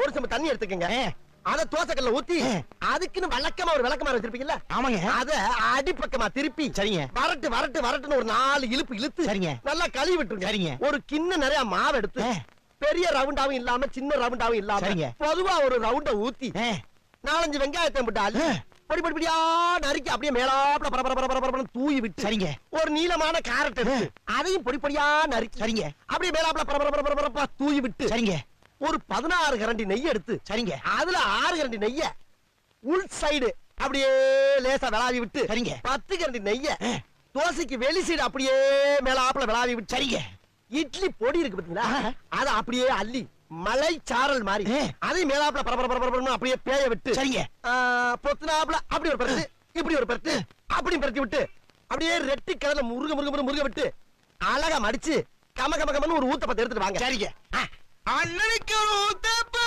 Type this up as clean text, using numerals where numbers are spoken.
ஒரு சம்பு தண்ணி எடுத்துக்கங்க. அத தோசைக்கல்ல ஊத்தி அதுக்குன்னு வழக்கமா ஒரு விளக்கமா வச்சிருப்பீங்கல்ல, ஆமாங்க, அத அடிப்பக்கமா திருப்பி சரிங்க, வரட்டு வரட்டு வரட்டுன்னு ஒரு 4 இழுப்பு இழுத்து சரிங்க, நல்லா கழுவி விட்டுருங்க. சரிங்க. ஒரு கிண்ண நிறைய மாவு எடுத்து பெரிய ரவுண்டாவும் இல்லாம சின்ன ரவுண்டாவும் இல்லாம சரிங்க, பொதுவா ஒரு ரவுண்ட ஊத்தி 4-5 வெங்காயத்தை போட்டு அள்ளி பொடி பொடி பொடியா நறுக்கி அப்படியே மேலாப்ல பரபரன்னு தூவி விட்டு, சரிங்க, ஒரு நீளமான கேரட் எடுத்து அதையும் பொடி பொடியா நறுக்கி, சரிங்க, அப்படியே மேலாப்ல பரபரப்பா தூவி விட்டு, சரிங்க, ஒரு 16 கரண்டி நெய் எடுத்து, சரிங்க, அதுல 6 கரண்டி நெய்ய உள் சைடு அப்படியே லேசா விளாவி விட்டு, சரிங்க, 10 கரண்டி நெய்ய தோசைக்கு வெளி சைடு அப்படியே மேலாப்ல விளாவி விட்டு, சரிங்க, இட்லி பொடி இருக்கு பாத்தீங்களா, அத அப்படியே அள்ளி மலை சாரல் மாதிரி அதை மேலாப்ல பரபரன்னு அப்படியே பேய விட்டு, சரிங்க, பொத்துனாப்ல அப்படி ஒரு பரட்டு இப்படி ஒரு பரட்டு அப்படி பரட்டி விட்டு அப்படியே ரெட்டி கலர்ல முருக விட்டு அழகா மடிச்சு கம கம கமன்னு ஒரு ஊத்தப்பத்தை எடுத்துட்டு வாங்க. சரிங்க, அண்ணனுக்கு ஒரு ஊத்தப்ப